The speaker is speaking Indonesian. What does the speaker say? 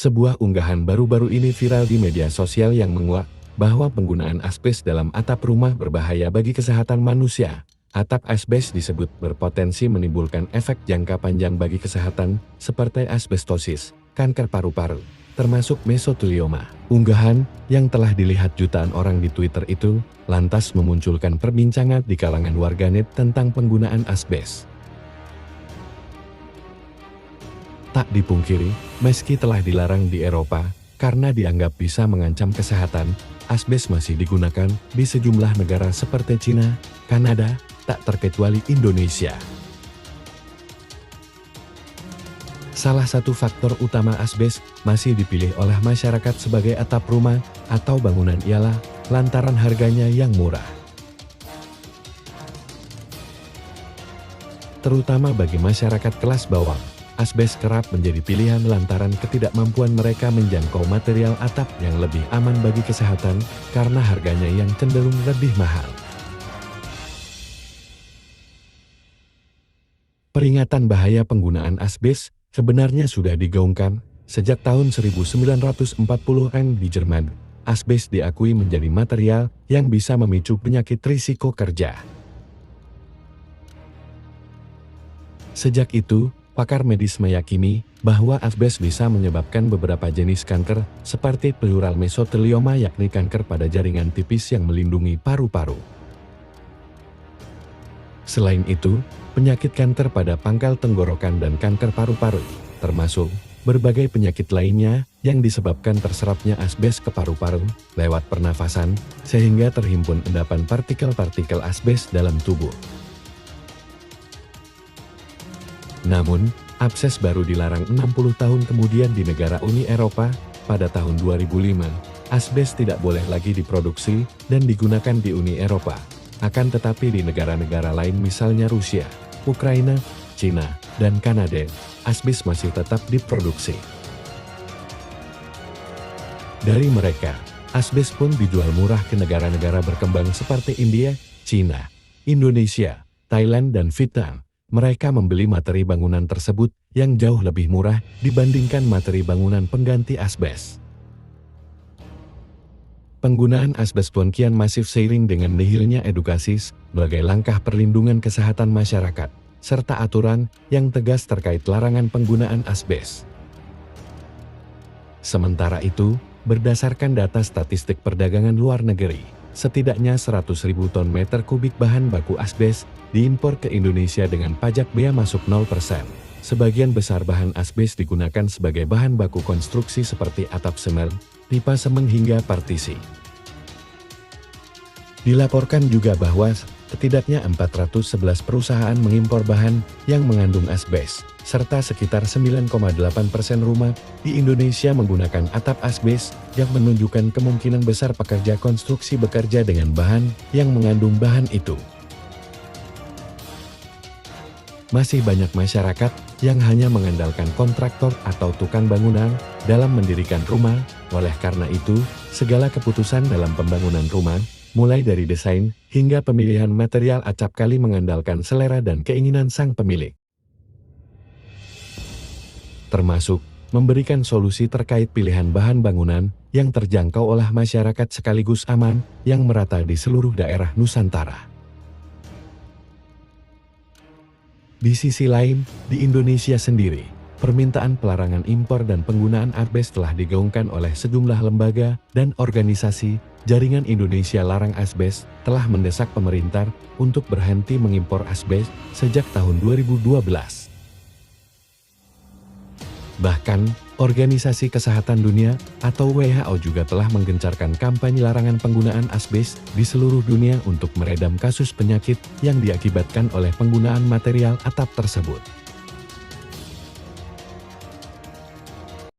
Sebuah unggahan baru-baru ini viral di media sosial yang menguak bahwa penggunaan asbes dalam atap rumah berbahaya bagi kesehatan manusia. Atap asbes disebut berpotensi menimbulkan efek jangka panjang bagi kesehatan seperti asbestosis, kanker paru-paru, termasuk mesotelioma. Unggahan yang telah dilihat jutaan orang di Twitter itu lantas memunculkan perbincangan di kalangan warganet tentang penggunaan asbes. Tak dipungkiri, meski telah dilarang di Eropa karena dianggap bisa mengancam kesehatan, asbes masih digunakan di sejumlah negara seperti Cina, Kanada, tak terkecuali Indonesia. Salah satu faktor utama asbes masih dipilih oleh masyarakat sebagai atap rumah atau bangunan ialah lantaran harganya yang murah. Terutama bagi masyarakat kelas bawah, asbes kerap menjadi pilihan lantaran ketidakmampuan mereka menjangkau material atap yang lebih aman bagi kesehatan karena harganya yang cenderung lebih mahal. Peringatan bahaya penggunaan asbes sebenarnya sudah digaungkan sejak tahun 1940-an di Jerman. Asbes diakui menjadi material yang bisa memicu penyakit risiko kerja. Sejak itu, pakar medis meyakini bahwa asbes bisa menyebabkan beberapa jenis kanker seperti pleural mesotelioma, yakni kanker pada jaringan tipis yang melindungi paru-paru. Selain itu, penyakit kanker pada pangkal tenggorokan dan kanker paru-paru, termasuk berbagai penyakit lainnya yang disebabkan terserapnya asbes ke paru-paru lewat pernafasan, sehingga terhimpun endapan partikel-partikel asbes dalam tubuh. Namun, asbes baru dilarang 60 tahun kemudian di negara Uni Eropa. Pada tahun 2005, asbes tidak boleh lagi diproduksi dan digunakan di Uni Eropa. Akan tetapi di negara-negara lain misalnya Rusia, Ukraina, Cina, dan Kanada, asbes masih tetap diproduksi. Dari mereka, asbes pun dijual murah ke negara-negara berkembang seperti India, Cina, Indonesia, Thailand, dan Vietnam. Mereka membeli materi bangunan tersebut yang jauh lebih murah dibandingkan materi bangunan pengganti asbes. Penggunaan asbes pun kian masif seiring dengan nihilnya edukasi sebagai langkah perlindungan kesehatan masyarakat, serta aturan yang tegas terkait larangan penggunaan asbes. Sementara itu, berdasarkan data statistik perdagangan luar negeri, setidaknya 100.000 ton meter kubik bahan baku asbes diimpor ke Indonesia dengan pajak bea masuk 0%. Sebagian besar bahan asbes digunakan sebagai bahan baku konstruksi seperti atap semen, pipa semen hingga partisi. Dilaporkan juga bahwa setidaknya 411 perusahaan mengimpor bahan yang mengandung asbes, serta sekitar 9,8% rumah di Indonesia menggunakan atap asbes, yang menunjukkan kemungkinan besar pekerja konstruksi bekerja dengan bahan yang mengandung bahan itu. Masih banyak masyarakat yang hanya mengandalkan kontraktor atau tukang bangunan dalam mendirikan rumah. Oleh karena itu, segala keputusan dalam pembangunan rumah, mulai dari desain hingga pemilihan material acap kali mengandalkan selera dan keinginan sang pemilik. Termasuk memberikan solusi terkait pilihan bahan bangunan yang terjangkau oleh masyarakat sekaligus aman yang merata di seluruh daerah Nusantara. Di sisi lain, di Indonesia sendiri, permintaan pelarangan impor dan penggunaan asbes telah digaungkan oleh sejumlah lembaga dan organisasi. Jaringan Indonesia Larang Asbes telah mendesak pemerintah untuk berhenti mengimpor asbes sejak tahun 2012. Bahkan, Organisasi Kesehatan Dunia atau WHO juga telah menggencarkan kampanye larangan penggunaan asbes di seluruh dunia untuk meredam kasus penyakit yang diakibatkan oleh penggunaan material atap tersebut.